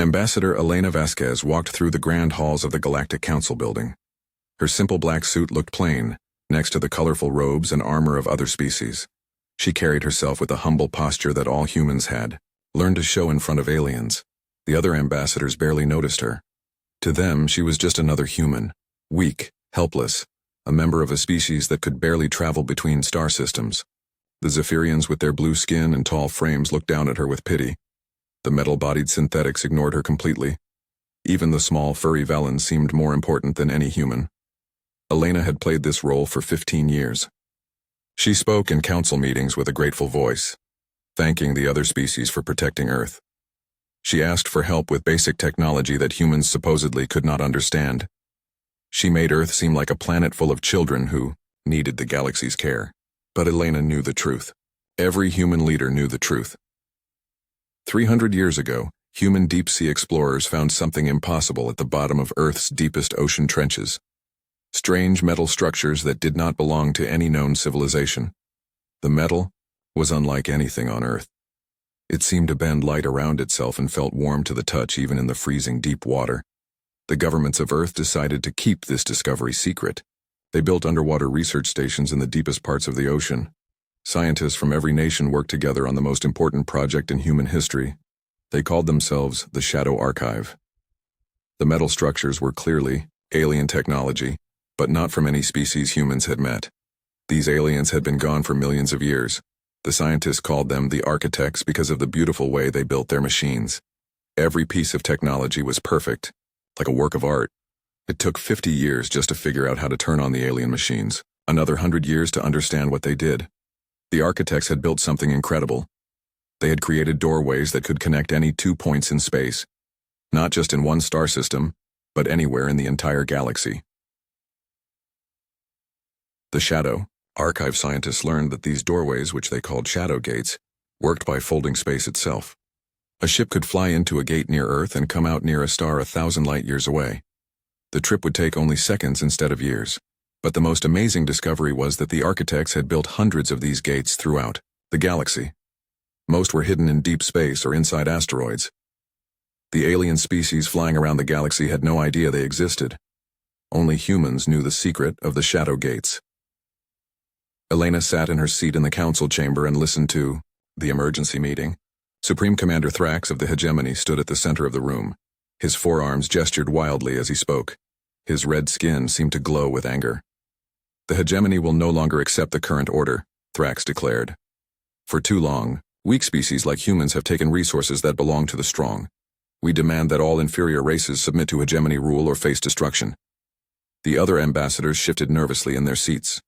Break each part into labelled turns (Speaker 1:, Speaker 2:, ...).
Speaker 1: Ambassador Elena Vasquez walked through the grand halls of the Galactic Council building. Her simple black suit looked plain, next to the colorful robes and armor of other species. She carried herself with the humble posture that all humans had, learned to show in front of aliens. The other ambassadors barely noticed her. To them, she was just another human, weak, helpless, a member of a species that could barely travel between star systems. The Zephyrians with their blue skin and tall frames looked down at her with pity. The metal-bodied synthetics ignored her completely. Even the small, furry Valens seemed more important than any human. Elena had played this role for 15 years. She spoke in council meetings with a grateful voice, thanking the other species for protecting Earth. She asked for help with basic technology that humans supposedly could not understand. She made Earth seem like a planet full of children who needed the galaxy's care. But Elena knew the truth. Every human leader knew the truth. 300 years ago, human deep-sea explorers found something impossible at the bottom of Earth's deepest ocean trenches. Strange metal structures that did not belong to any known civilization. The metal was unlike anything on Earth. It seemed to bend light around itself and felt warm to the touch even in the freezing deep water. The governments of Earth decided to keep this discovery secret. They built underwater research stations in the deepest parts of the ocean. Scientists from every nation worked together on the most important project in human history. They called themselves the Shadow Archive. The metal structures were clearly alien technology, but not from any species humans had met. These aliens had been gone for millions of years. The scientists called them the architects because of the beautiful way they built their machines. Every piece of technology was perfect, like a work of art. It took 50 years just to figure out how to turn on the alien machines, another 100 years to understand what they did. The architects had built something incredible. They had created doorways that could connect any 2 points in space, not just in one star system, but anywhere in the entire galaxy. The Shadow Archive scientists learned that these doorways, which they called shadow gates, worked by folding space itself. A ship could fly into a gate near Earth and come out near a star 1,000 light years away. The trip would take only seconds instead of years. But the most amazing discovery was that the architects had built hundreds of these gates throughout the galaxy. Most were hidden in deep space or inside asteroids. The alien species flying around the galaxy had no idea they existed. Only humans knew the secret of the shadow gates. Elena sat in her seat in the council chamber and listened to the emergency meeting. Supreme Commander Thrax of the Hegemony stood at the center of the room. His forearms gestured wildly as he spoke. His red skin seemed to glow with anger. The Hegemony will no longer accept the current order, Thrax declared. For too long, weak species like humans have taken resources that belong to the strong. We demand that all inferior races submit to Hegemony rule or face destruction. The other ambassadors shifted nervously in their seats.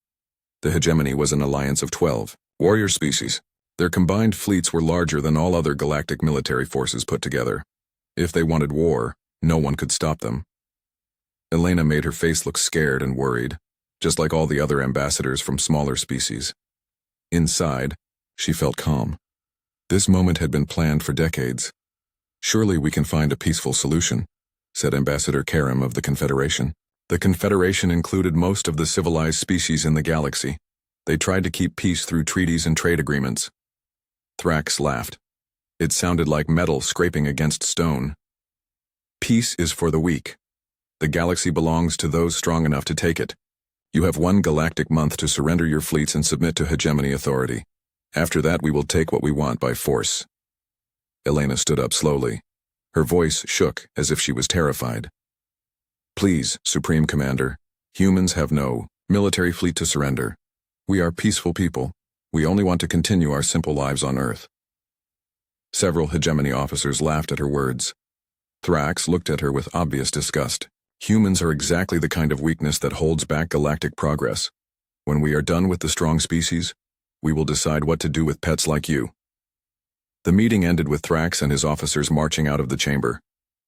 Speaker 1: The Hegemony was an alliance of 12 warrior species. Their combined fleets were larger than all other galactic military forces put together. If they wanted war, no one could stop them. Elena made her face look scared and worried, just like all the other ambassadors from smaller species. Inside, she felt calm. This moment had been planned for decades. Surely we can find a peaceful solution, said Ambassador Karim of the Confederation. The Confederation included most of the civilized species in the galaxy. They tried to keep peace through treaties and trade agreements. Thrax laughed. It sounded like metal scraping against stone. Peace is for the weak. The galaxy belongs to those strong enough to take it. You have 1 galactic month to surrender your fleets and submit to Hegemony authority. After that, we will take what we want by force. Elena stood up slowly. Her voice shook as if she was terrified. Please, Supreme Commander, humans have no military fleet to surrender. We are peaceful people. We only want to continue our simple lives on Earth. Several Hegemony officers laughed at her words. Thrax looked at her with obvious disgust. Humans are exactly the kind of weakness that holds back galactic progress. When we are done with the strong species, we will decide what to do with pets like you. The meeting ended with Thrax and his officers marching out of the chamber.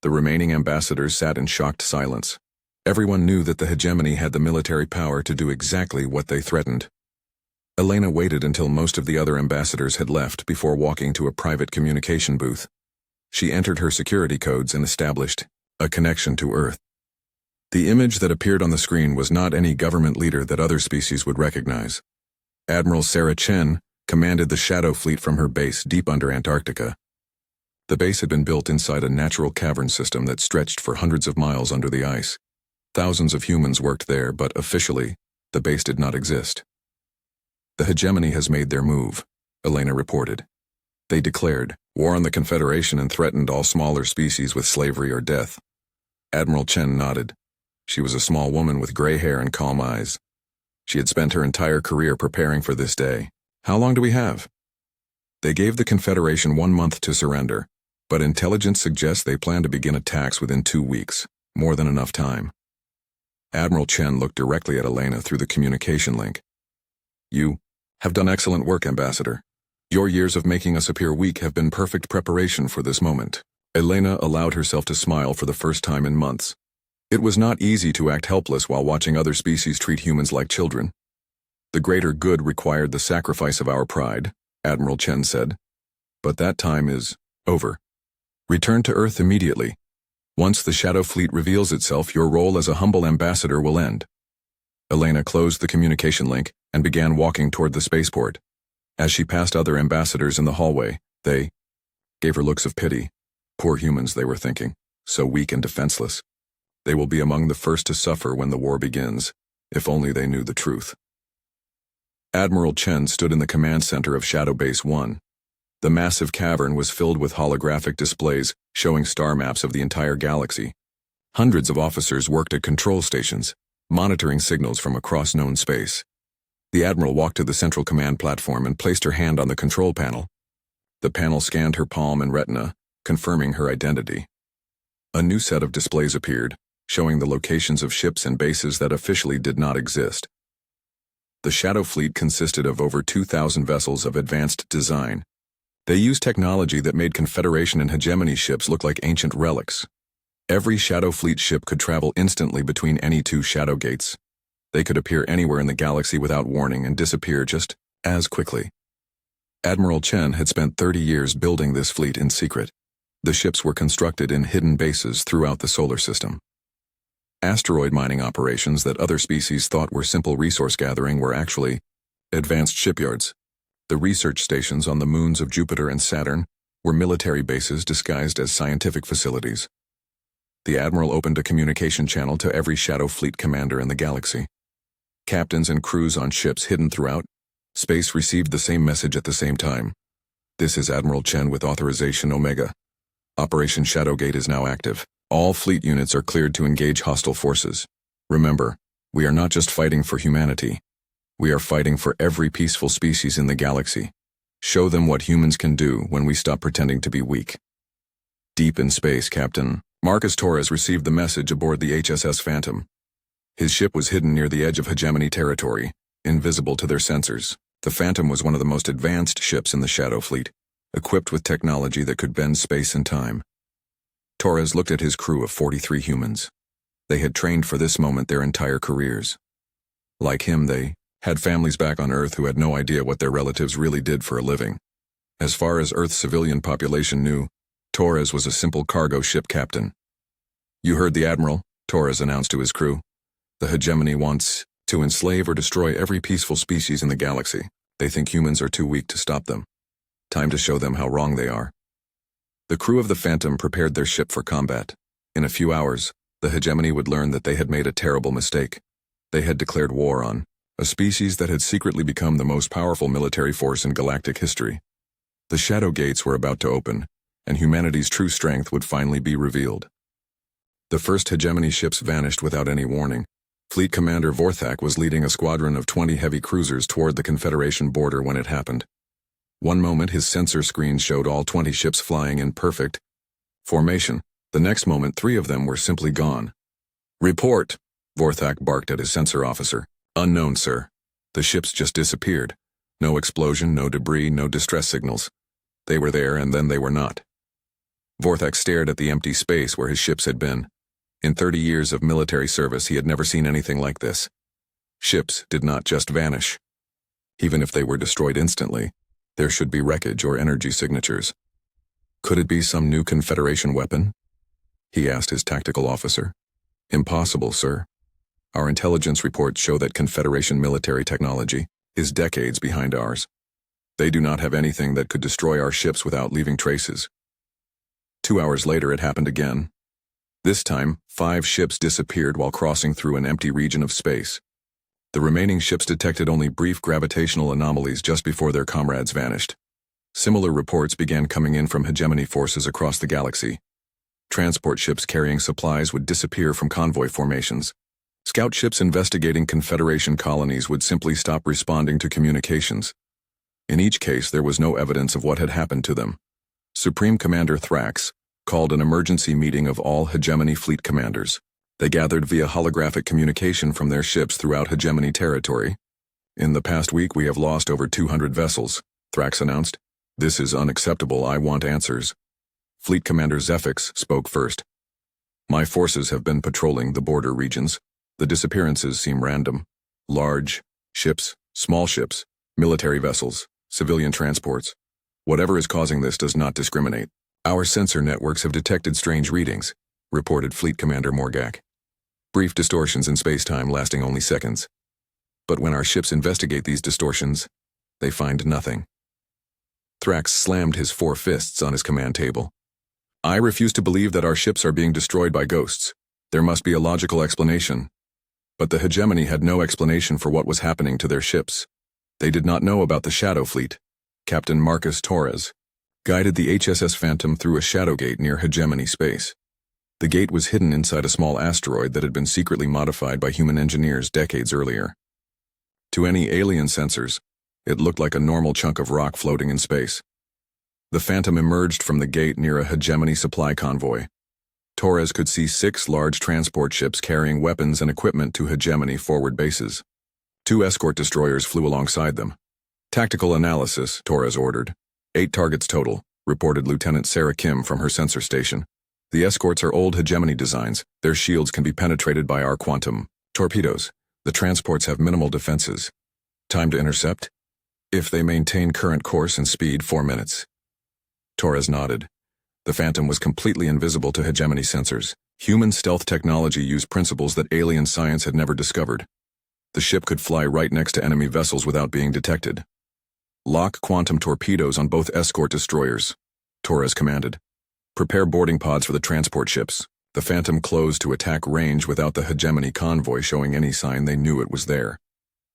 Speaker 1: The remaining ambassadors sat in shocked silence. Everyone knew that the Hegemony had the military power to do exactly what they threatened. Elena waited until most of the other ambassadors had left before walking to a private communication booth. She entered her security codes and established a connection to Earth. The image that appeared on the screen was not any government leader that other species would recognize. Admiral Sarah Chen commanded the Shadow Fleet from her base deep under Antarctica. The base had been built inside a natural cavern system that stretched for hundreds of miles under the ice. Thousands of humans worked there, but officially, the base did not exist. The hegemony has made their move, Elena reported. They declared war on the Confederation and threatened all smaller species with slavery or death. Admiral Chen nodded. She was a small woman with gray hair and calm eyes. She had spent her entire career preparing for this day. How long do we have? They gave the Confederation 1 month to surrender, but intelligence suggests they plan to begin attacks within 2 weeks, more than enough time. Admiral Chen looked directly at Elena through the communication link. You have done excellent work, Ambassador. Your years of making us appear weak have been perfect preparation for this moment. Elena allowed herself to smile for the first time in months. It was not easy to act helpless while watching other species treat humans like children. The greater good required the sacrifice of our pride, Admiral Chen said. But that time is over. Return to Earth immediately. Once the Shadow Fleet reveals itself, your role as a humble ambassador will end. Elena closed the communication link and began walking toward the spaceport. As she passed other ambassadors in the hallway, they gave her looks of pity. Poor humans, they were thinking, so weak and defenseless. They will be among the first to suffer when the war begins, if only they knew the truth. Admiral Chen stood in the command center of Shadow Base 1. The massive cavern was filled with holographic displays showing star maps of the entire galaxy. Hundreds of officers worked at control stations, monitoring signals from across known space. The Admiral walked to the central command platform and placed her hand on the control panel. The panel scanned her palm and retina, confirming her identity. A new set of displays appeared, showing the locations of ships and bases that officially did not exist. The Shadow Fleet consisted of over 2,000 vessels of advanced design. They used technology that made Confederation and Hegemony ships look like ancient relics. Every Shadow Fleet ship could travel instantly between any 2 shadow gates. They could appear anywhere in the galaxy without warning and disappear just as quickly. Admiral Chen had spent 30 years building this fleet in secret. The ships were constructed in hidden bases throughout the solar system. Asteroid mining operations that other species thought were simple resource gathering were actually advanced shipyards. The research stations on the moons of Jupiter and Saturn were military bases disguised as scientific facilities. The Admiral opened a communication channel to every Shadow Fleet commander in the galaxy. Captains and crews on ships hidden throughout space received the same message at the same time. This is Admiral Chen with authorization Omega. Operation Shadowgate is now active. All fleet units are cleared to engage hostile forces. Remember, we are not just fighting for humanity. We are fighting for every peaceful species in the galaxy. Show them what humans can do when we stop pretending to be weak. Deep in space, Captain Marcus Torres received the message aboard the HSS Phantom. His ship was hidden near the edge of Hegemony territory, invisible to their sensors. The Phantom was one of the most advanced ships in the Shadow Fleet, equipped with technology that could bend space and time. Torres looked at his crew of 43 humans. They had trained for this moment their entire careers. Like him, they had families back on Earth who had no idea what their relatives really did for a living. As far as Earth's civilian population knew, Torres was a simple cargo ship captain. You heard the Admiral, Torres announced to his crew. The Hegemony wants to enslave or destroy every peaceful species in the galaxy. They think humans are too weak to stop them. Time to show them how wrong they are. The crew of the Phantom prepared their ship for combat. In a few hours, the Hegemony would learn that they had made a terrible mistake. They had declared war on a species that had secretly become the most powerful military force in galactic history. The Shadow Gates were about to open, and humanity's true strength would finally be revealed. The first Hegemony ships vanished without any warning. Fleet Commander Vorthak was leading a squadron of 20 heavy cruisers toward the Confederation border when it happened. One moment his sensor screen showed all 20 ships flying in perfect formation. The next moment 3 of them were simply gone. Report, Vorthak barked at his sensor officer. Unknown, sir. The ships just disappeared. No explosion, no debris, no distress signals. They were there and then they were not. Vorthak stared at the empty space where his ships had been. In 30 years of military service, he had never seen anything like this. Ships did not just vanish. Even if they were destroyed instantly, there should be wreckage or energy signatures. Could it be some new Confederation weapon? He asked his tactical officer. Impossible, sir. Our intelligence reports show that Confederation military technology is decades behind ours. They do not have anything that could destroy our ships without leaving traces. 2 hours later, it happened again. This time, 5 ships disappeared while crossing through an empty region of space. The remaining ships detected only brief gravitational anomalies just before their comrades vanished. Similar reports began coming in from hegemony forces across the galaxy. Transport ships carrying supplies would disappear from convoy formations. Scout ships investigating Confederation colonies would simply stop responding to communications. In each case, there was no evidence of what had happened to them. Supreme Commander Thrax called an emergency meeting of all hegemony fleet commanders. They gathered via holographic communication from their ships throughout hegemony territory. "In the past week, we have lost over 200 vessels," Thrax announced. "This is unacceptable. I want answers." Fleet Commander Zephix spoke first. "My forces have been patrolling the border regions. The disappearances seem random. Large ships, small ships, military vessels, civilian transports. Whatever is causing this does not discriminate. Our sensor networks have detected strange readings," reported Fleet Commander Morgak. "Brief distortions in space-time lasting only seconds. But when our ships investigate these distortions, they find nothing." Thrax slammed his 4 fists on his command table. "I refuse to believe that our ships are being destroyed by ghosts. There must be a logical explanation." But the hegemony had no explanation for what was happening to their ships. They did not know about the Shadow Fleet. Captain Marcus Torres guided the HSS Phantom through a shadow gate near hegemony space. The gate was hidden inside a small asteroid that had been secretly modified by human engineers decades earlier. To any alien sensors, it looked like a normal chunk of rock floating in space. The Phantom emerged from the gate near a hegemony supply convoy. Torres could see 6 large transport ships carrying weapons and equipment to hegemony forward bases. 2 escort destroyers flew alongside them. "Tactical analysis," Torres ordered. 8 targets total, reported Lieutenant Sarah Kim from her sensor station. "The escorts are old hegemony designs. Their shields can be penetrated by our quantum torpedoes. The transports have minimal defenses. Time to intercept? If they maintain current course and speed, 4 minutes. Torres nodded. The Phantom was completely invisible to hegemony sensors. Human stealth technology used principles that alien science had never discovered. The ship could fly right next to enemy vessels without being detected. "Lock quantum torpedoes on both escort destroyers," Torres commanded. "Prepare boarding pods for the transport ships." The Phantom closed to attack range without the hegemony convoy showing any sign they knew it was there.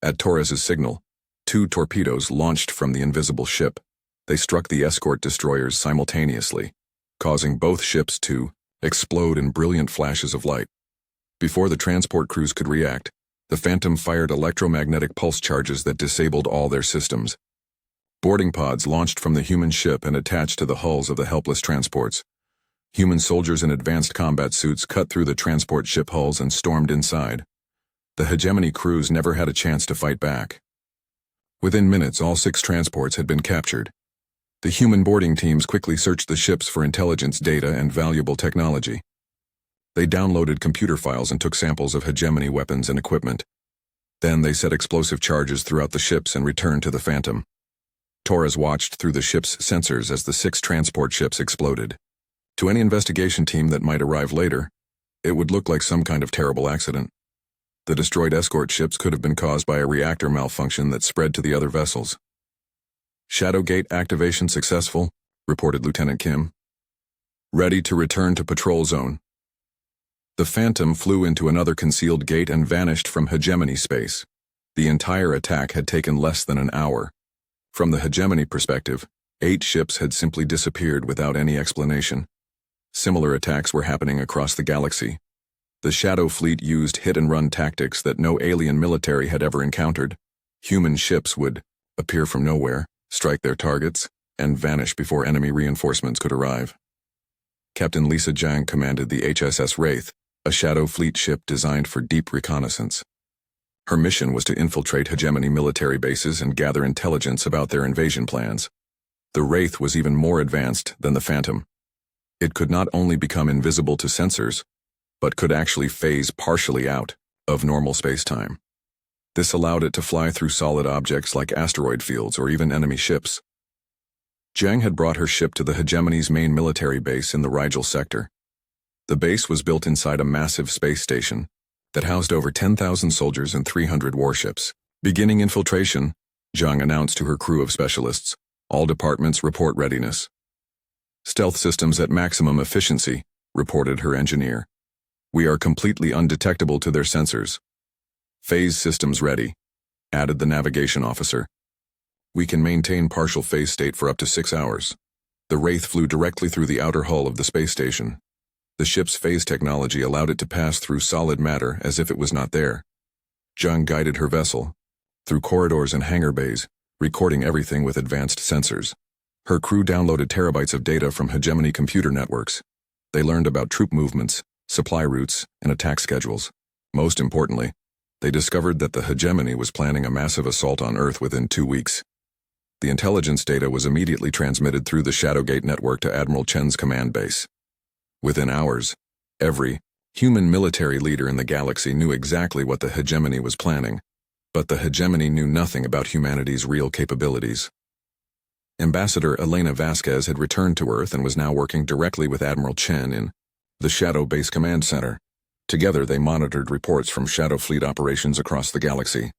Speaker 1: At Torres's signal, 2 torpedoes launched from the invisible ship. They struck the escort destroyers simultaneously, causing both ships to explode in brilliant flashes of light. Before the transport crews could react, the Phantom fired electromagnetic pulse charges that disabled all their systems. Boarding pods launched from the human ship and attached to the hulls of the helpless transports. Human soldiers in advanced combat suits cut through the transport ship hulls and stormed inside. The hegemony crews never had a chance to fight back. Within minutes, all 6 transports had been captured. The human boarding teams quickly searched the ships for intelligence data and valuable technology. They downloaded computer files and took samples of hegemony weapons and equipment. Then they set explosive charges throughout the ships and returned to the Phantom. Torres watched through the ship's sensors as the 6 transport ships exploded. To any investigation team that might arrive later, it would look like some kind of terrible accident. The destroyed escort ships could have been caused by a reactor malfunction that spread to the other vessels. "Shadow Gate activation successful," reported Lieutenant Kim. "Ready to return to patrol zone." The Phantom flew into another concealed gate and vanished from hegemony space. The entire attack had taken less than an hour. From the hegemony perspective, 8 ships had simply disappeared without any explanation. Similar attacks were happening across the galaxy. The Shadow Fleet used hit-and-run tactics that no alien military had ever encountered. Human ships would appear from nowhere, strike their targets, and vanish before enemy reinforcements could arrive. Captain Lisa Jang commanded the HSS Wraith, a Shadow Fleet ship designed for deep reconnaissance. Her mission was to infiltrate hegemony military bases and gather intelligence about their invasion plans. The Wraith was even more advanced than the Phantom. It could not only become invisible to sensors, but could actually phase partially out of normal space-time. This allowed it to fly through solid objects like asteroid fields or even enemy ships. Jang had brought her ship to the hegemony's main military base in the Rigel sector. The base was built inside a massive space station that housed over 10,000 soldiers and 300 warships. "Beginning infiltration," Jang announced to her crew of specialists. "All departments report readiness." Stealth systems at maximum efficiency, reported her engineer. We are completely undetectable to their sensors. Phase systems ready, added the navigation officer. We can maintain partial phase state for up to 6 hours. The Wraith flew directly through the outer hull of the space station. The ship's phase technology allowed it to pass through solid matter as if it was not there. Zhang guided her vessel through corridors and hangar bays, recording everything with advanced sensors. Her crew downloaded terabytes of data from hegemony computer networks. They learned about troop movements, supply routes, and attack schedules. Most importantly, they discovered that the hegemony was planning a massive assault on Earth within 2 weeks. The intelligence data was immediately transmitted through the Shadowgate network to Admiral Chen's command base. Within hours, every human military leader in the galaxy knew exactly what the hegemony was planning, but the hegemony knew nothing about humanity's real capabilities. Ambassador Elena Vasquez had returned to Earth and was now working directly with Admiral Chen in the Shadow Base Command Center. Together they monitored reports from Shadow Fleet operations across the galaxy.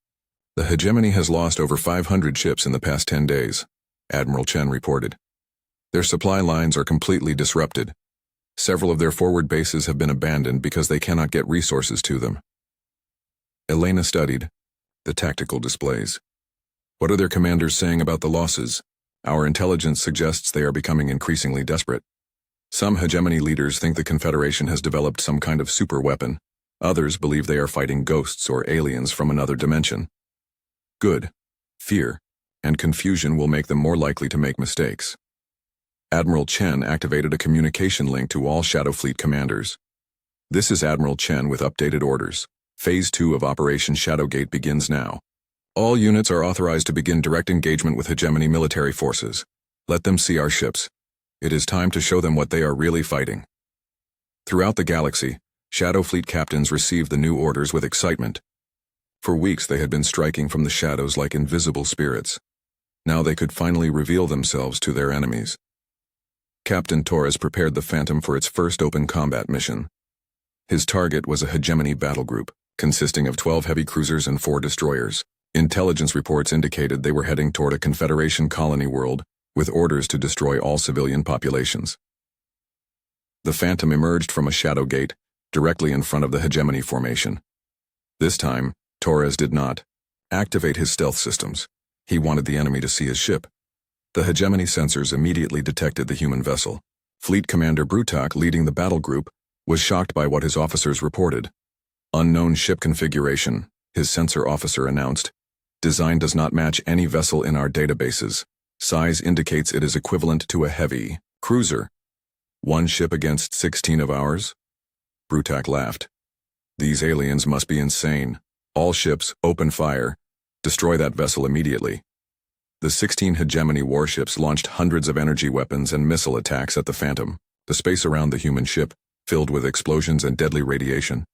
Speaker 1: The hegemony has lost over 500 ships in the past 10 days, Admiral Chen reported. Their supply lines are completely disrupted. Several of their forward bases have been abandoned because they cannot get resources to them. Elena studied the tactical displays. What are their commanders saying about the losses? Our intelligence suggests they are becoming increasingly desperate. Some hegemony leaders think the Confederation has developed some kind of super weapon. Others believe they are fighting ghosts or aliens from another dimension. Good. Fear and confusion will make them more likely to make mistakes. Admiral Chen activated a communication link to all Shadow Fleet commanders. This is Admiral Chen with updated orders. Phase 2 of Operation Shadowgate begins now. All units are authorized to begin direct engagement with hegemony military forces. Let them see our ships. It is time to show them what they are really fighting. Throughout the galaxy, Shadow Fleet captains received the new orders with excitement. For weeks they had been striking from the shadows like invisible spirits. Now they could finally reveal themselves to their enemies. Captain Torres prepared the Phantom for its first open combat mission. His target was a hegemony battle group, consisting of 12 heavy cruisers and 4 destroyers. Intelligence reports indicated they were heading toward a Confederation colony world, with orders to destroy all civilian populations. The Phantom emerged from a shadow gate, directly in front of the hegemony formation. This time, Torres did not activate his stealth systems. He wanted the enemy to see his ship. The hegemony sensors immediately detected the human vessel. Fleet Commander Brutak, leading the battle group, was shocked by what his officers reported. Unknown ship configuration, his sensor officer announced. Design does not match any vessel in our databases. Size indicates it is equivalent to a heavy cruiser. 1 ship against 16 of ours? Brutak laughed. These aliens must be insane. All ships, open fire. Destroy that vessel immediately. The 16 hegemony warships launched hundreds of energy weapons and missile attacks at the Phantom. The space around the human ship, filled with explosions and deadly radiation.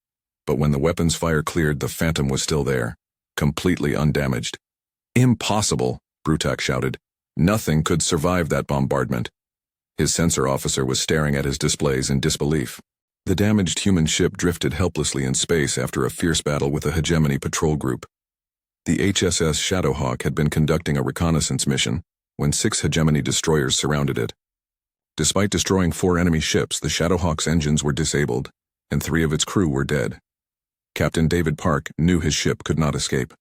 Speaker 1: But when the weapons fire cleared, the Phantom was still there, completely undamaged. Impossible, Brutak shouted. Nothing could survive that bombardment. His sensor officer was staring at his displays in disbelief. The damaged human ship drifted helplessly in space after a fierce battle with a hegemony patrol group. The HSS Shadowhawk had been conducting a reconnaissance mission when 6 hegemony destroyers surrounded it. Despite destroying 4 enemy ships, the Shadowhawk's engines were disabled, and 3 of its crew were dead. Captain David Park knew his ship could not escape.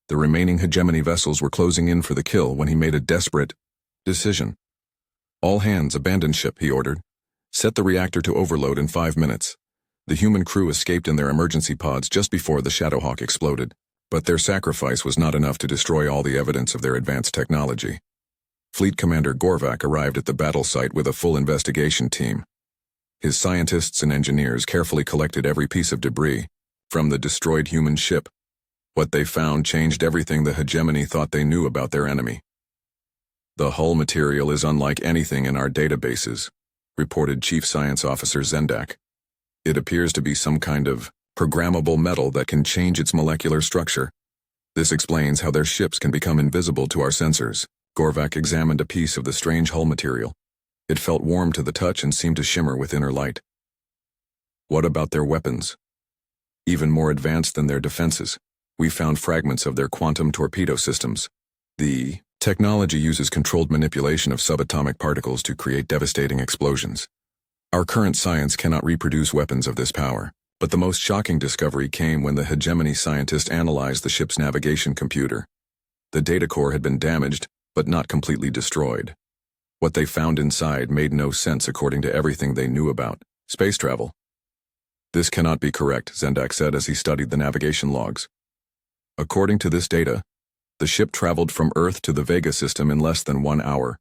Speaker 1: The remaining hegemony vessels were closing in for the kill when he made a desperate decision. All hands abandon ship, he ordered. Set the reactor to overload in 5 minutes. The human crew escaped in their emergency pods just before the Shadowhawk exploded, but their sacrifice was not enough to destroy all the evidence of their advanced technology. Fleet Commander Gorvak arrived at the battle site with a full investigation team. His scientists and engineers carefully collected every piece of debris from the destroyed human ship. What they found changed everything the hegemony thought they knew about their enemy. The hull material is unlike anything in our databases, reported Chief Science Officer Zendak. It appears to be some kind of programmable metal that can change its molecular structure. This explains how their ships can become invisible to our sensors. Gorvak examined a piece of the strange hull material. It felt warm to the touch and seemed to shimmer with inner light. What about their weapons? Even more advanced than their defenses, we found fragments of their quantum torpedo systems. The Technology uses controlled manipulation of subatomic particles to create devastating explosions. Our current science cannot reproduce weapons of this power, but the most shocking discovery came when the hegemony scientist analyzed the ship's navigation computer. The data core had been damaged, but not completely destroyed. What they found inside made no sense according to everything they knew about space travel. This cannot be correct, Zendak said as he studied the navigation logs. According to this data, the ship traveled from Earth to the Vega system in less than 1 hour.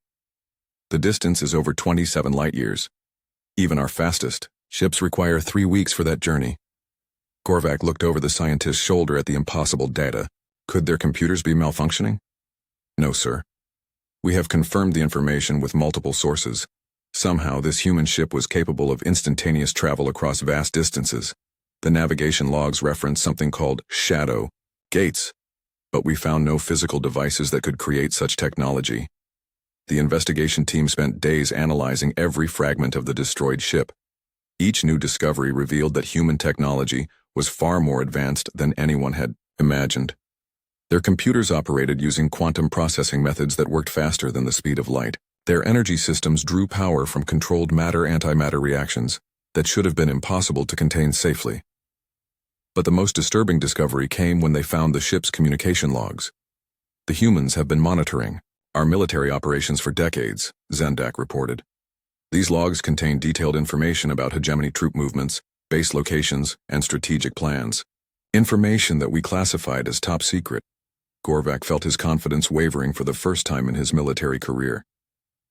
Speaker 1: The distance is over 27 light-years. Even our fastest ships require 3 weeks for that journey. Gorvak looked over the scientist's shoulder at the impossible data. Could their computers be malfunctioning? No, sir. We have confirmed the information with multiple sources. Somehow, this human ship was capable of instantaneous travel across vast distances. The navigation logs reference something called shadow gates, but we found no physical devices that could create such technology. The investigation team spent days analyzing every fragment of the destroyed ship. Each new discovery revealed that human technology was far more advanced than anyone had imagined. Their computers operated using quantum processing methods that worked faster than the speed of light. Their energy systems drew power from controlled matter-antimatter reactions that should have been impossible to contain safely. But the most disturbing discovery came when they found the ship's communication logs. The humans have been monitoring our military operations for decades, Zendak reported. These logs contain detailed information about hegemony troop movements, base locations, and strategic plans. Information that we classified as top secret. Gorvak felt his confidence wavering for the first time in his military career.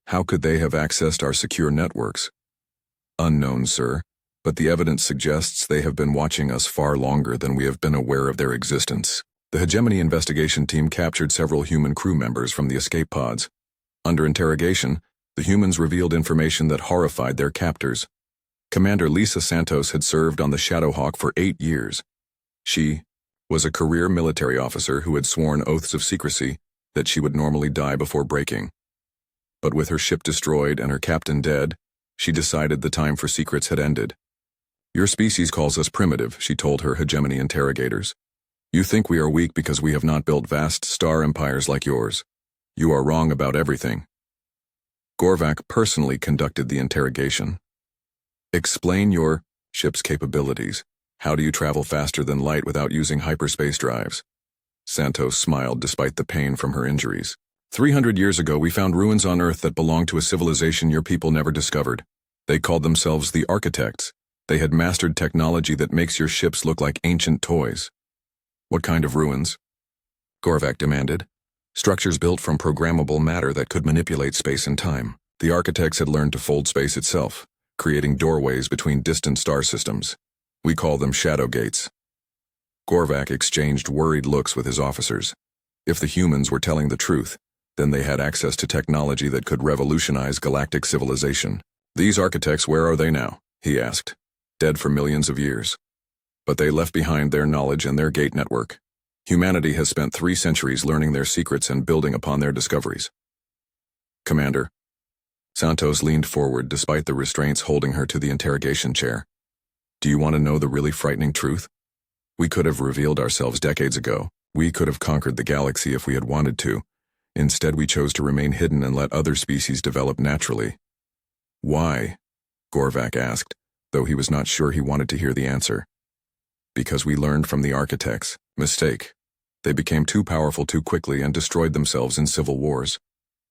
Speaker 1: How could they have accessed our secure networks? Unknown, sir, but the evidence suggests they have been watching us far longer than we have been aware of their existence. The hegemony investigation team captured several human crew members from the escape pods. Under interrogation, the humans revealed information that horrified their captors. Commander Lisa Santos had served on the Shadowhawk for 8 years. She was a career military officer who had sworn oaths of secrecy that she would normally die before breaking. But with her ship destroyed and her captain dead, she decided the time for secrets had ended. Your species calls us primitive, she told her hegemony interrogators. You think we are weak because we have not built vast star empires like yours. You are wrong about everything. Gorvak personally conducted the interrogation. Explain your ship's capabilities. How do you travel faster than light without using hyperspace drives? Santos smiled despite the pain from her injuries. 300 years ago, we found ruins on Earth that belonged to a civilization your people never discovered. They called themselves the Architects. They had mastered technology that makes your ships look like ancient toys. What kind of ruins? Gorvak demanded. Structures built from programmable matter that could manipulate space and time. The Architects had learned to fold space itself, creating doorways between distant star systems. We call them shadow gates. Gorvak exchanged worried looks with his officers. If the humans were telling the truth, then they had access to technology that could revolutionize galactic civilization. These Architects, where are they now? He asked. Dead for millions of years. But they left behind their knowledge and their gate network. Humanity has spent 3 centuries learning their secrets and building upon their discoveries. Commander. Santos leaned forward despite the restraints holding her to the interrogation chair. Do you want to know the really frightening truth? We could have revealed ourselves decades ago. We could have conquered the galaxy if we had wanted to. Instead, we chose to remain hidden and let other species develop naturally. Why? Gorvak asked, though he was not sure he wanted to hear the answer. Because we learned from the Architects. Mistake. They became too powerful too quickly and destroyed themselves in civil wars.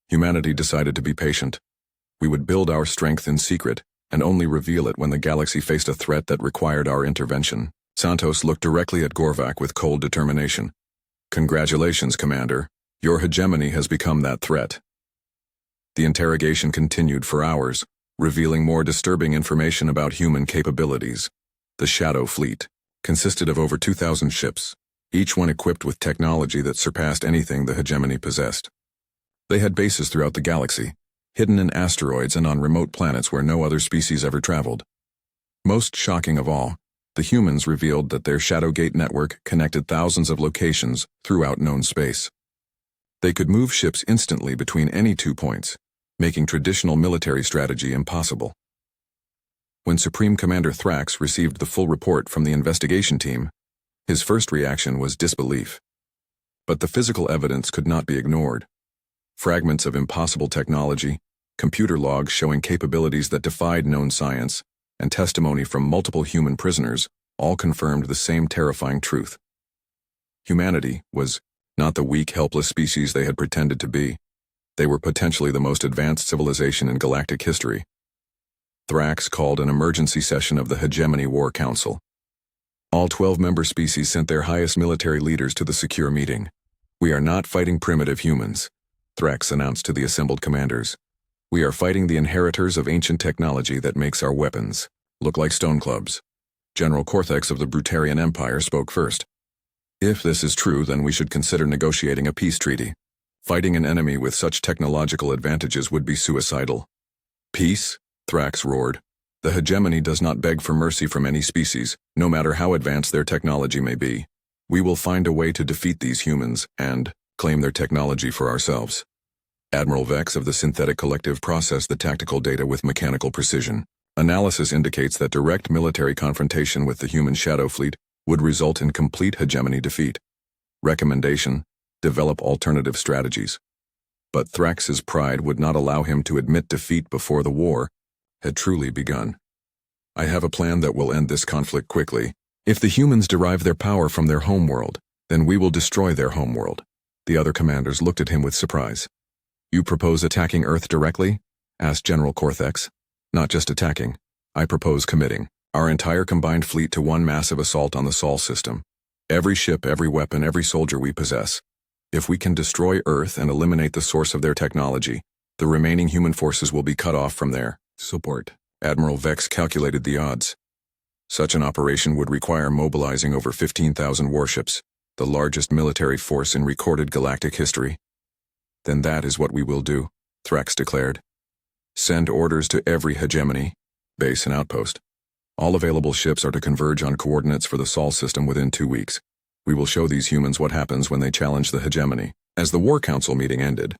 Speaker 1: Humanity decided to be patient. We would build our strength in secret and only reveal it when the galaxy faced a threat that required our intervention. Santos looked directly at Gorvak with cold determination. Congratulations, Commander. Your hegemony has become that threat. The interrogation continued for hours, revealing more disturbing information about human capabilities. The Shadow Fleet consisted of over 2,000 ships, each one equipped with technology that surpassed anything the hegemony possessed. They had bases throughout the galaxy, hidden in asteroids and on remote planets where no other species ever traveled. Most shocking of all, the humans revealed that their Shadowgate network connected thousands of locations throughout known space. They could move ships instantly between any 2 points, making traditional military strategy impossible. When Supreme Commander Thrax received the full report from the investigation team, his first reaction was disbelief. But the physical evidence could not be ignored. fragments of impossible technology, computer logs showing capabilities that defied known science, and testimony from multiple human prisoners all confirmed the same terrifying truth. Humanity was not the weak, helpless species they had pretended to be. They were potentially the most advanced civilization in galactic history. Thrax called an emergency session of the HFY War Council. All 12 member species sent their highest military leaders to the secure meeting. "We are not fighting primitive humans," Thrax announced to the assembled commanders. "We are fighting the inheritors of ancient technology that makes our weapons look like stone clubs." General Cortex of the Brutarian Empire spoke first. "If this is true, then we should consider negotiating a peace treaty. Fighting an enemy with such technological advantages would be suicidal." "Peace?" Thrax roared. "The hegemony does not beg for mercy from any species, no matter how advanced their technology may be. We will find a way to defeat these humans and claim their technology for ourselves." Admiral Vex of the Synthetic Collective processed the tactical data with mechanical precision. Analysis indicates that direct military confrontation with the human Shadow Fleet would result in complete hegemony defeat. Recommendation: develop alternative strategies. But Thrax's pride would not allow him to admit defeat before the war had truly begun. "I have a plan that will end this conflict quickly. If the humans derive their power from their homeworld, then we will destroy their homeworld." The other commanders looked at him with surprise. "You propose attacking Earth directly?" asked General Cortex. "Not just attacking. I propose committing our entire combined fleet to one massive assault on the Sol system. Every ship, every weapon, every soldier we possess. If we can destroy Earth and eliminate the source of their technology, the remaining human forces will be cut off from their support." Admiral Vex calculated the odds. Such an operation would require mobilizing over 15,000 warships, the largest military force in recorded galactic history. "Then that is what we will do," Thrax declared. "Send orders to every hegemony, base and outpost. All available ships are to converge on coordinates for the Sol system within 2 weeks. We will show these humans what happens when they challenge the hegemony." As the War Council meeting ended,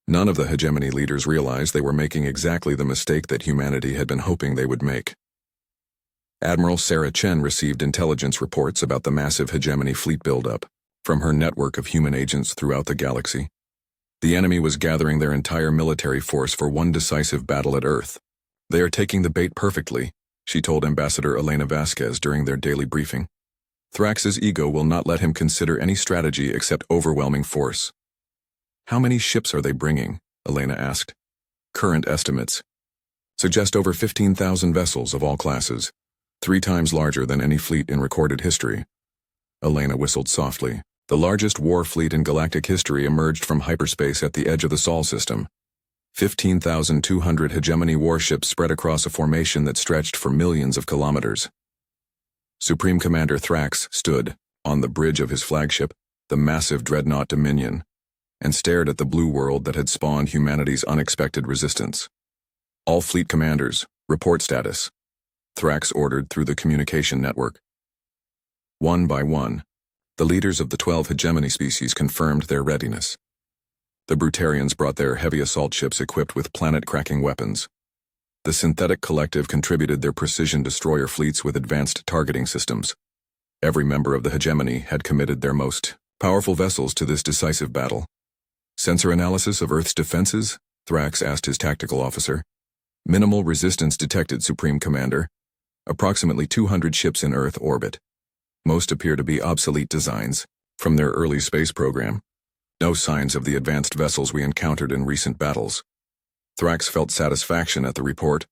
Speaker 1: none of the hegemony leaders realized they were making exactly the mistake that humanity had been hoping they would make. Admiral Sarah Chen received intelligence reports about the massive hegemony fleet buildup from her network of human agents throughout the galaxy. The enemy was gathering their entire military force for one decisive battle at Earth. "They are taking the bait perfectly," she told Ambassador Elena Vasquez during their daily briefing. "Thrax's ego will not let him consider any strategy except overwhelming force." "How many ships are they bringing?" Elena asked. "Current estimates suggest over 15,000 vessels of all classes, 3 times larger than any fleet in recorded history." Elena whistled softly. "The largest war fleet in galactic history emerged from hyperspace at the edge of the Sol system. 15,200 hegemony warships spread across a formation that stretched for millions of kilometers." Supreme Commander Thrax stood on the bridge of his flagship, the massive dreadnought Dominion, and stared at the blue world that had spawned humanity's unexpected resistance. "All fleet commanders, report status," Thrax ordered through the communication network. One by one, the leaders of the 12 hegemony species confirmed their readiness. The Brutarians brought their heavy assault ships equipped with planet-cracking weapons. The Synthetic Collective contributed their precision destroyer fleets with advanced targeting systems. Every member of the hegemony had committed their most powerful vessels to this decisive battle. "Sensor analysis of Earth's defenses?" Thrax asked his tactical officer. "Minimal resistance detected, Supreme Commander. Approximately 200 ships in Earth orbit. Most appear to be obsolete designs from their early space program. No signs of the advanced vessels we encountered in recent battles." Thrax felt satisfaction at the report.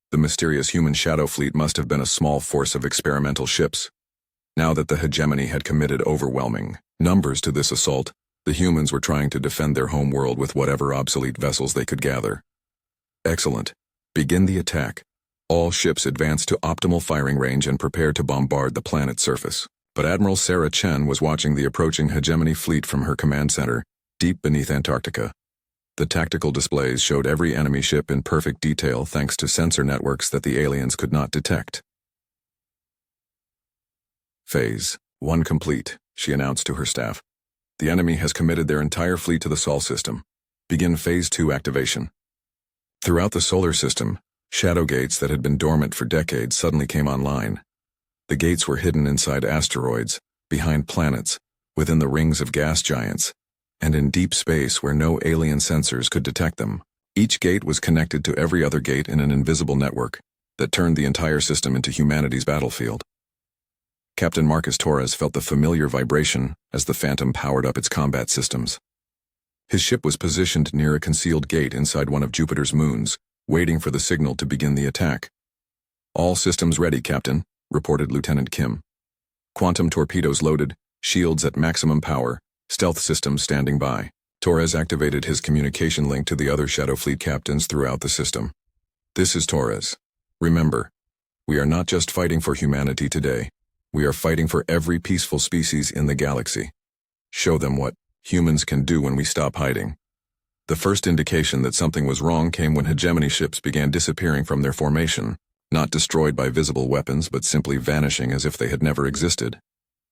Speaker 1: The mysterious human shadow fleet must have been a small force of experimental ships. Now that the hegemony had committed overwhelming numbers to this assault, the humans were trying to defend their home world with whatever obsolete vessels they could gather. "Excellent. Begin the attack. All ships advance to optimal firing range and prepare to bombard the planet's surface." But Admiral Sarah Chen was watching the approaching hegemony fleet from her command center, deep beneath Antarctica. The tactical displays showed every enemy ship in perfect detail thanks to sensor networks that the aliens could not detect. "Phase 1 complete," she announced to her staff. "The enemy has committed their entire fleet to the Sol system. Begin Phase 2 activation." Throughout the solar system, shadow gates that had been dormant for decades suddenly came online. The gates were hidden inside asteroids, behind planets, within the rings of gas giants. and in deep space where no alien sensors could detect them. Each gate was connected to every other gate in an invisible network that turned the entire system into humanity's battlefield. Captain Marcus Torres felt the familiar vibration as the Phantom powered up its combat systems. His ship was positioned near a concealed gate inside one of Jupiter's moons, waiting for the signal to begin the attack. "All systems ready, Captain," reported Lieutenant Kim. "Quantum torpedoes loaded, shields at maximum power, stealth systems standing by." Torres activated his communication link to the other Shadow Fleet captains throughout the system. "This is Torres. Remember, we are not just fighting for humanity today. We are fighting for every peaceful species in the galaxy. Show them what humans can do when we stop hiding." The first indication that something was wrong came when hegemony ships began disappearing from their formation, not destroyed by visible weapons but simply vanishing as if they had never existed.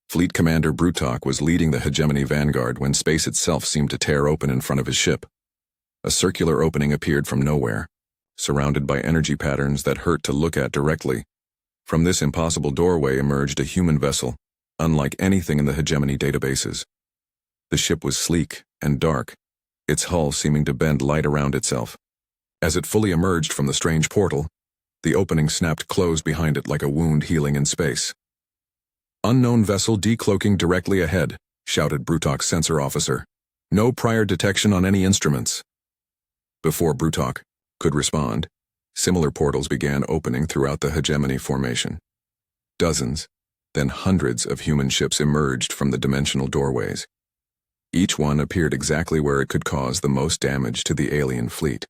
Speaker 1: Fleet Commander Brutok was leading the hegemony vanguard when space itself seemed to tear open in front of his ship. A circular opening appeared from nowhere, surrounded by energy patterns that hurt to look at directly. From this impossible doorway emerged a human vessel, unlike anything in the hegemony databases. The ship was sleek and dark, its hull seeming to bend light around itself. As it fully emerged from the strange portal, the opening snapped closed behind it like a wound healing in space. "Unknown vessel decloaking directly ahead," shouted Brutok's sensor officer. "No prior detection on any instruments." Before Brutok could respond, similar portals began opening throughout the hegemony formation. Dozens, then hundreds of human ships emerged from the dimensional doorways. Each one appeared exactly where it could cause the most damage to the alien fleet.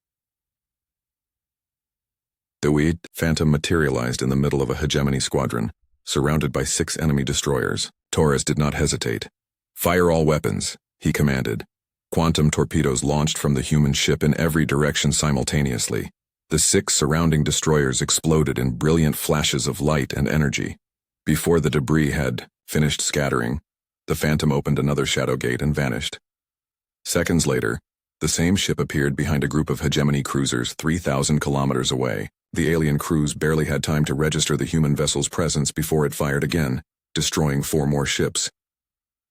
Speaker 1: The Phantom materialized in the middle of a hegemony squadron, surrounded by 6 enemy destroyers. Torres did not hesitate. "Fire all weapons," he commanded. Quantum torpedoes launched from the human ship in every direction simultaneously. The 6 surrounding destroyers exploded in brilliant flashes of light and energy. Before the debris had finished scattering, the Phantom opened another shadow gate and vanished. Seconds later, the same ship appeared behind a group of hegemony cruisers 3,000 kilometers away. The alien crews barely had time to register the human vessel's presence before it fired again, destroying 4 more ships.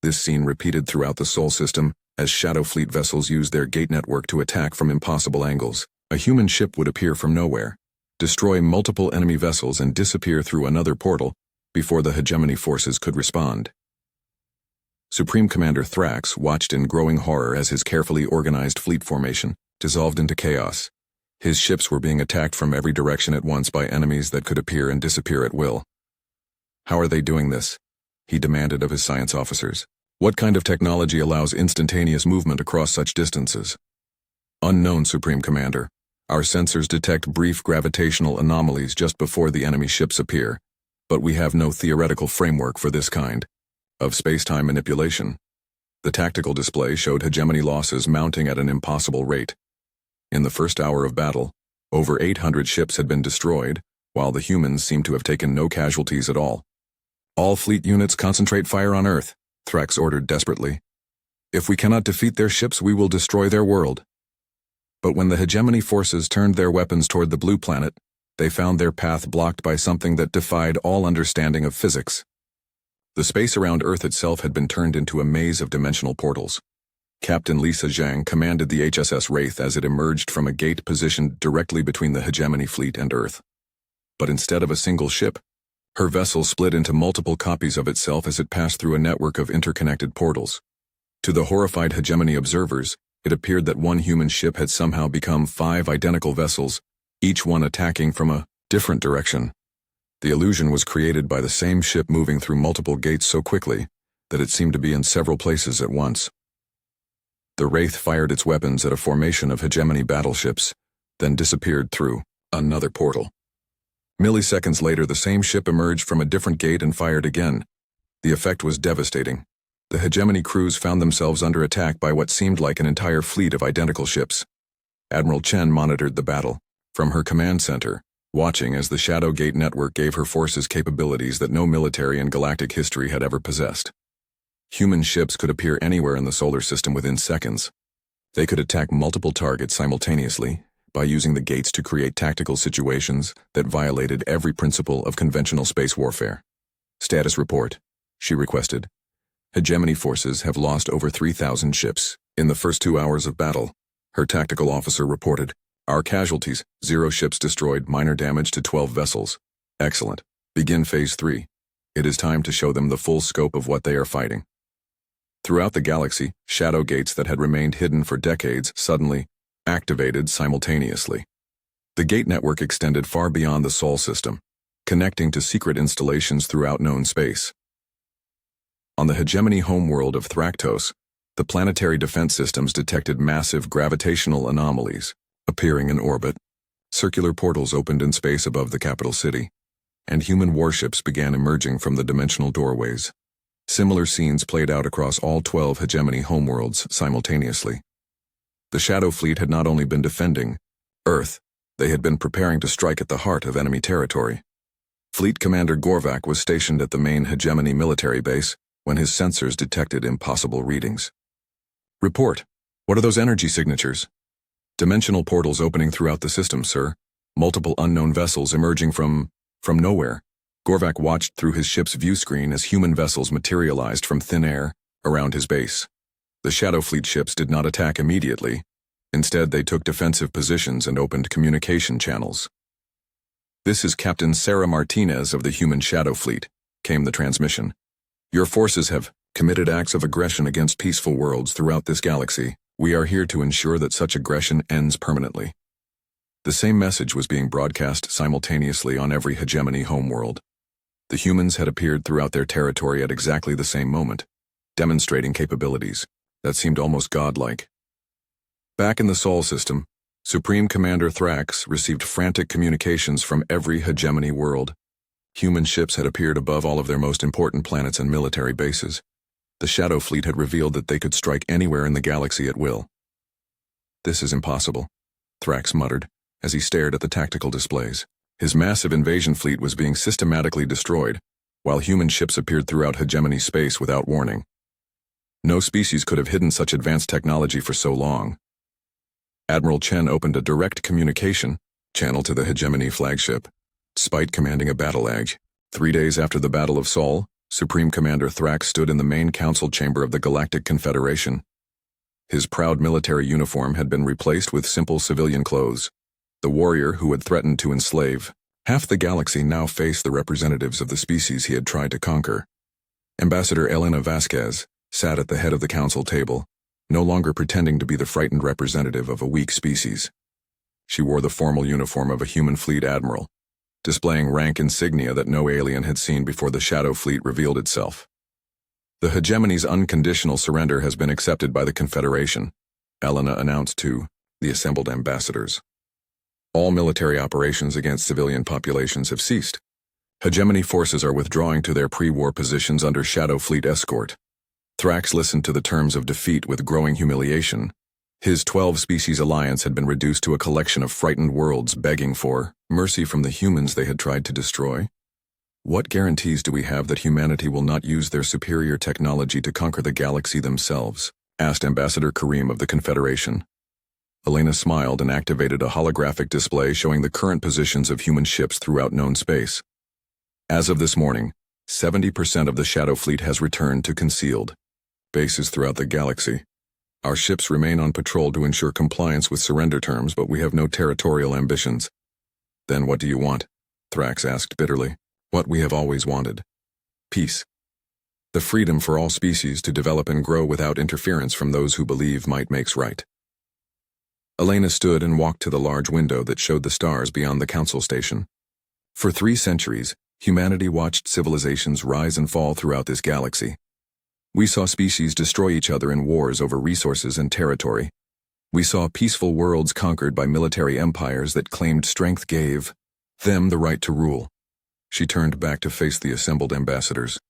Speaker 1: This scene repeated throughout the Sol system as Shadow Fleet vessels used their gate network to attack from impossible angles. A human ship would appear from nowhere, destroy multiple enemy vessels and disappear through another portal before the hegemony forces could respond. Supreme Commander Thrax watched in growing horror as his carefully organized fleet formation dissolved into chaos. His ships were being attacked from every direction at once by enemies that could appear and disappear at will. "How are they doing this?" he demanded of his science officers. "What kind of technology allows instantaneous movement across such distances?" "Unknown, Supreme Commander. Our sensors detect brief gravitational anomalies just before the enemy ships appear, but we have no theoretical framework for this kind of space-time manipulation." The tactical display showed hegemony losses mounting at an impossible rate. In the first hour of battle, over 800 ships had been destroyed, while the humans seemed to have taken no casualties at all. "All fleet units concentrate fire on Earth," Thrax ordered desperately. "If we cannot defeat their ships, we will destroy their world." But when the hegemony forces turned their weapons toward the blue planet, they found their path blocked by something that defied all understanding of physics. The space around Earth itself had been turned into a maze of dimensional portals. Captain Lisa Zhang commanded the HSS Wraith as it emerged from a gate positioned directly between the hegemony fleet and Earth. But instead of a single ship, her vessel split into multiple copies of itself as it passed through a network of interconnected portals. To the horrified hegemony observers, it appeared that one human ship had somehow become 5 identical vessels, each one attacking from a different direction. The illusion was created by the same ship moving through multiple gates so quickly that it seemed to be in several places at once. The Wraith fired its weapons at a formation of hegemony battleships, then disappeared through another portal. Milliseconds later, the same ship emerged from a different gate and fired again. The effect was devastating. The hegemony crews found themselves under attack by what seemed like an entire fleet of identical ships. Admiral Chen monitored the battle from her command center, watching as the Shadow Gate network gave her forces capabilities that no military in galactic history had ever possessed. Human ships could appear anywhere in the solar system within seconds. They could attack multiple targets simultaneously by using the gates to create tactical situations that violated every principle of conventional space warfare. "Status report," she requested. "Hegemony forces have lost over 3,000 ships. In the first 2 hours of battle, her tactical officer reported, "Our casualties, 0 ships destroyed, minor damage to 12 vessels. Excellent. Begin Phase 3. It is time to show them the full scope of what they are fighting." Throughout the galaxy, shadow gates that had remained hidden for decades suddenly activated simultaneously. The gate network extended far beyond the Sol system, connecting to secret installations throughout known space. On the hegemony homeworld of Thraktos, the planetary defense systems detected massive gravitational anomalies appearing in orbit. Circular portals opened in space above the capital city, and human warships began emerging from the dimensional doorways. Similar scenes played out across all 12 hegemony homeworlds simultaneously. The Shadow Fleet had not only been defending Earth, they had been preparing to strike at the heart of enemy territory. Fleet Commander Gorvak was stationed at the main hegemony military base when his sensors detected impossible readings. "Report. What are those energy signatures?" "Dimensional portals opening throughout the system, sir. Multiple unknown vessels emerging from nowhere." Gorvak watched through his ship's view screen as human vessels materialized from thin air around his base. The Shadow Fleet ships did not attack immediately. Instead, they took defensive positions and opened communication channels. "This is Captain Sarah Martinez of the human Shadow Fleet," came the transmission. "Your forces have committed acts of aggression against peaceful worlds throughout this galaxy. We are here to ensure that such aggression ends permanently." The same message was being broadcast simultaneously on every hegemony homeworld. The humans had appeared throughout their territory at exactly the same moment, demonstrating capabilities that seemed almost godlike. Back in the Sol system, Supreme Commander Thrax received frantic communications from every hegemony world. Human ships had appeared above all of their most important planets and military bases. The Shadow Fleet had revealed that they could strike anywhere in the galaxy at will. "This is impossible," Thrax muttered as he stared at the tactical displays. His massive invasion fleet was being systematically destroyed, while human ships appeared throughout hegemony space without warning. No species could have hidden such advanced technology for so long. Admiral Chen opened a direct communication channel to the hegemony flagship, despite commanding a battle edge. 3 days after the Battle of Sol, Supreme Commander Thrax stood in the main council chamber of the Galactic Confederation. His proud military uniform had been replaced with simple civilian clothes. The warrior who had threatened to enslave half the galaxy now faced the representatives of the species he had tried to conquer. Ambassador Elena Vasquez sat at the head of the council table, no longer pretending to be the frightened representative of a weak species. She wore the formal uniform of a human fleet admiral, displaying rank insignia that no alien had seen before the Shadow Fleet revealed itself. "The hegemony's unconditional surrender has been accepted by the Confederation," Elena announced to the assembled ambassadors. "All military operations against civilian populations have ceased. Hegemony forces are withdrawing to their pre-war positions under Shadow Fleet escort." Thrax listened to the terms of defeat with growing humiliation. His 12-species alliance had been reduced to a collection of frightened worlds begging for mercy from the humans they had tried to destroy. "What guarantees do we have that humanity will not use their superior technology to conquer the galaxy themselves?" asked Ambassador Kareem of the Confederation. Elena smiled and activated a holographic display showing the current positions of human ships throughout known space. "As of this morning, 70% of the Shadow Fleet has returned to concealed bases throughout the galaxy. Our ships remain on patrol to ensure compliance with surrender terms, but we have no territorial ambitions." "Then what do you want?" Thrax asked bitterly. "What we have always wanted. Peace. The freedom for all species to develop and grow without interference from those who believe might makes right." Elena stood and walked to the large window that showed the stars beyond the council station. For 3 centuries, humanity watched civilizations rise and fall throughout this galaxy. We saw species destroy each other in wars over resources and territory. We saw peaceful worlds conquered by military empires that claimed strength gave them the right to rule. She turned back to face the assembled ambassadors.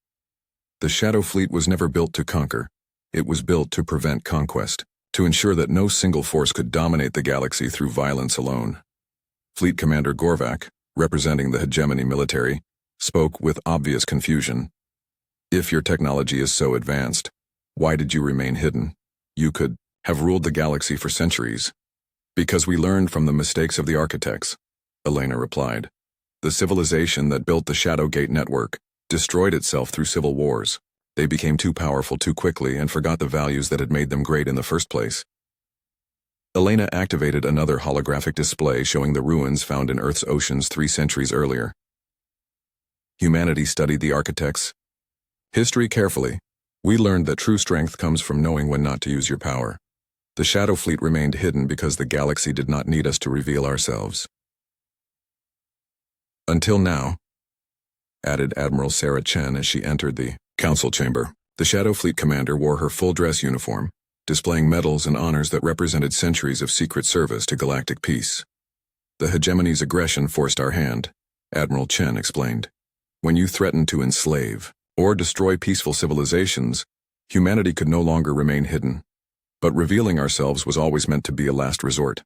Speaker 1: The Shadow Fleet was never built to conquer. It was built to prevent conquest, to ensure that no single force could dominate the galaxy through violence alone. Fleet Commander Gorvak, representing the hegemony military, spoke with obvious confusion. "If your technology is so advanced, why did you remain hidden? You could have ruled the galaxy for centuries." "Because we learned from the mistakes of the architects," Elena replied. "The civilization that built the Shadowgate network destroyed itself through civil wars. They became too powerful too quickly and forgot the values that had made them great in the first place. Elena activated another holographic display showing the ruins found in Earth's oceans 3 centuries earlier. Humanity studied the architects' history carefully. We learned that true strength comes from knowing when not to use your power. The Shadow Fleet remained hidden because the galaxy did not need us to reveal ourselves. Until now, added Admiral Sarah Chen as she entered the council chamber. The Shadow Fleet commander wore her full dress uniform, displaying medals and honors that represented centuries of secret service to galactic peace. The hegemony's aggression forced our hand, Admiral Chen explained. When you threatened to enslave or destroy peaceful civilizations, humanity could no longer remain hidden. But revealing ourselves was always meant to be a last resort.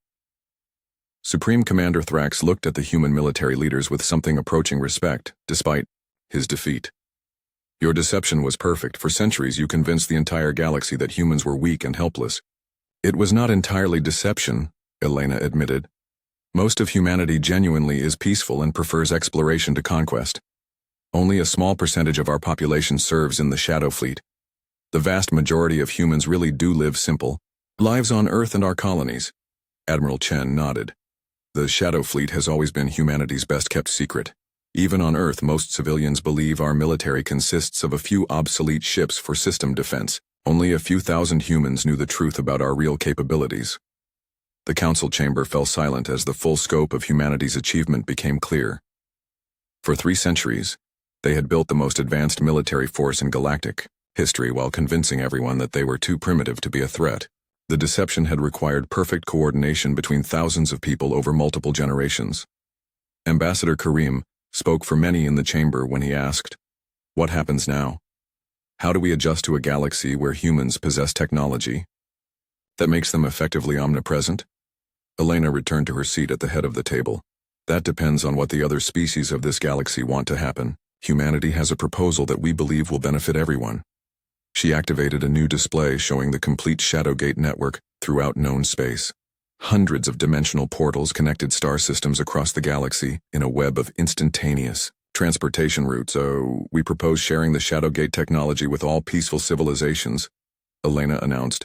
Speaker 1: Supreme Commander Thrax looked at the human military leaders with something approaching respect, despite his defeat. Your deception was perfect. For centuries you convinced the entire galaxy that humans were weak and helpless. It was not entirely deception, Elena admitted. Most of humanity genuinely is peaceful and prefers exploration to conquest. Only a small percentage of our population serves in the Shadow Fleet. The vast majority of humans really do live simple lives on Earth and our colonies. Admiral Chen nodded. The Shadow Fleet has always been humanity's best-kept secret. Even on Earth, most civilians believe our military consists of a few obsolete ships for system defense. Only a few thousand humans knew the truth about our real capabilities. The council chamber fell silent as the full scope of humanity's achievement became clear. For 3 centuries, they had built the most advanced military force in galactic history while convincing everyone that they were too primitive to be a threat. The deception had required perfect coordination between thousands of people over multiple generations. Ambassador Karim spoke for many in the chamber when he asked, "What happens now? How do we adjust to a galaxy where humans possess technology that makes them effectively omnipresent?" Elena returned to her seat at the head of the table. "That depends on what the other species of this galaxy want to happen. Humanity has a proposal that we believe will benefit everyone." She activated a new display showing the complete Shadowgate network throughout known space. Hundreds of dimensional portals connected star systems across the galaxy in a web of instantaneous transportation routes. We propose sharing the Shadowgate technology with all peaceful civilizations, Elena announced.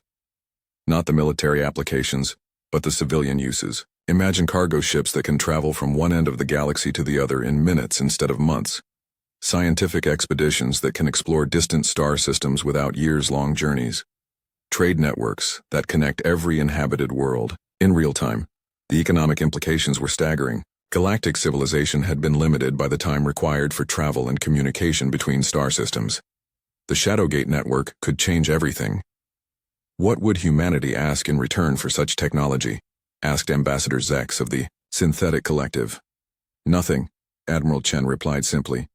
Speaker 1: Not the military applications, but the civilian uses. Imagine cargo ships that can travel from one end of the galaxy to the other in minutes instead of months. Scientific expeditions that can explore distant star systems without years-long journeys. Trade networks that connect every inhabited world in real time. The economic implications were staggering. Galactic civilization had been limited by the time required for travel and communication between star systems. The Shadowgate network could change everything. What would humanity ask in return for such technology? Asked Ambassador Zex of the Synthetic Collective. Nothing, Admiral Chen replied simply.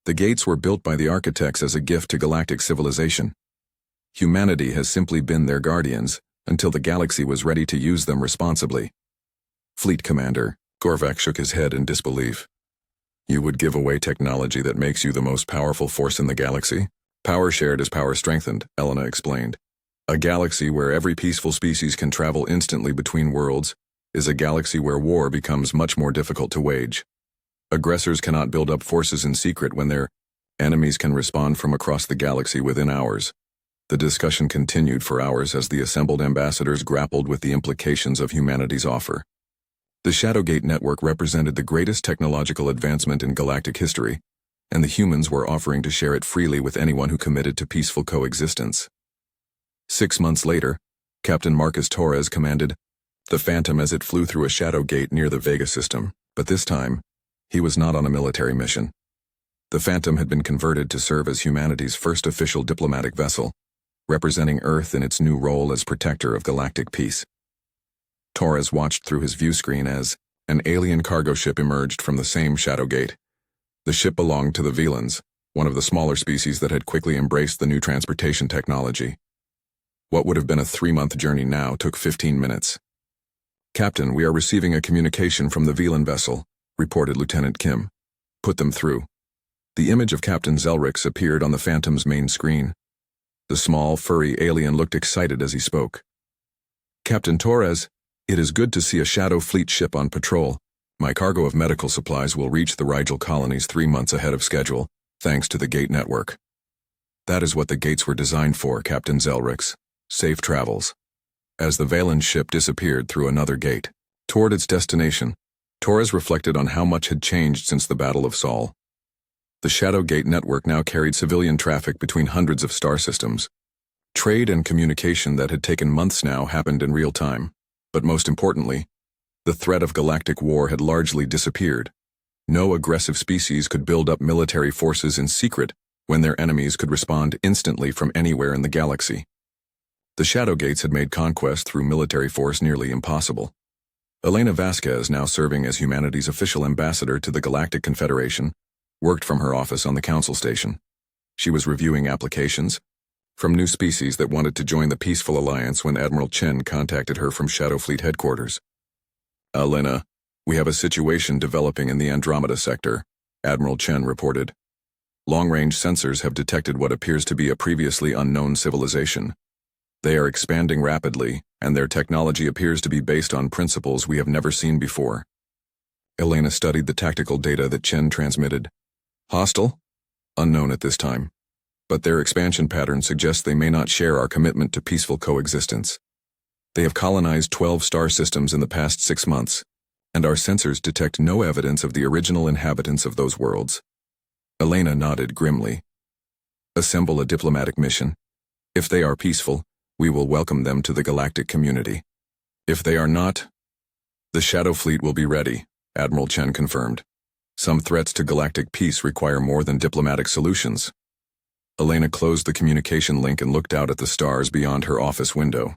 Speaker 1: The gates were built by the architects as a gift to galactic civilization. Humanity has simply been their guardians until the galaxy was ready to use them responsibly. Fleet Commander Gorvak shook his head in disbelief. You would give away technology that makes you the most powerful force in the galaxy? Power shared is power strengthened, Elena explained. A galaxy where every peaceful species can travel instantly between worlds is a galaxy where war becomes much more difficult to wage. Aggressors cannot build up forces in secret when their enemies can respond from across the galaxy within hours. The discussion continued for hours as the assembled ambassadors grappled with the implications of humanity's offer. The Shadowgate network represented the greatest technological advancement in galactic history, and the humans were offering to share it freely with anyone who committed to peaceful coexistence. 6 months later, Captain Marcus Torres commanded the Phantom as it flew through a shadow gate near the Vega system, but this time, he was not on a military mission. The Phantom had been converted to serve as humanity's first official diplomatic vessel, representing Earth in its new role as protector of galactic peace. Torres watched through his view screen as an alien cargo ship emerged from the same shadow gate. The ship belonged to the Velans, one of the smaller species that had quickly embraced the new transportation technology. What would have been a 3-month journey now took 15 minutes. Captain, we are receiving a communication from the Velan vessel, reported Lieutenant Kim. Put them through. The image of Captain Zelrix appeared on the Phantom's main screen. The small, furry alien looked excited as he spoke. Captain Torres, it is good to see a Shadow Fleet ship on patrol. My cargo of medical supplies will reach the Rigel colonies 3 months ahead of schedule, thanks to the Gate network. That is what the gates were designed for, Captain Zelrix. Safe travels. As the Valen ship disappeared through another gate, toward its destination, Torres reflected on how much had changed since the Battle of Sol. The Shadow Gate network now carried civilian traffic between hundreds of star systems. Trade and communication that had taken months now happened in real time. But most importantly, the threat of galactic war had largely disappeared. No aggressive species could build up military forces in secret when their enemies could respond instantly from anywhere in the galaxy. The Shadow Gates had made conquest through military force nearly impossible. Elena Vasquez, now serving as humanity's official ambassador to the Galactic Confederation, worked from her office on the Council Station. She was reviewing applications from new species that wanted to join the Peaceful Alliance when Admiral Chen contacted her from Shadow Fleet headquarters. "Elena, we have a situation developing in the Andromeda sector," Admiral Chen reported. "Long-range sensors have detected what appears to be a previously unknown civilization. They are expanding rapidly, and their technology appears to be based on principles we have never seen before." Elena studied the tactical data that Chen transmitted. "Hostile? Unknown at this time. But their expansion pattern suggests they may not share our commitment to peaceful coexistence. They have colonized 12 star systems in the past 6 months, and our sensors detect no evidence of the original inhabitants of those worlds." Elena nodded grimly. "Assemble a diplomatic mission. If they are peaceful, we will welcome them to the galactic community. If they are not, the Shadow Fleet will be ready," Admiral Chen confirmed. "Some threats to galactic peace require more than diplomatic solutions." Elena closed the communication link and looked out at the stars beyond her office window.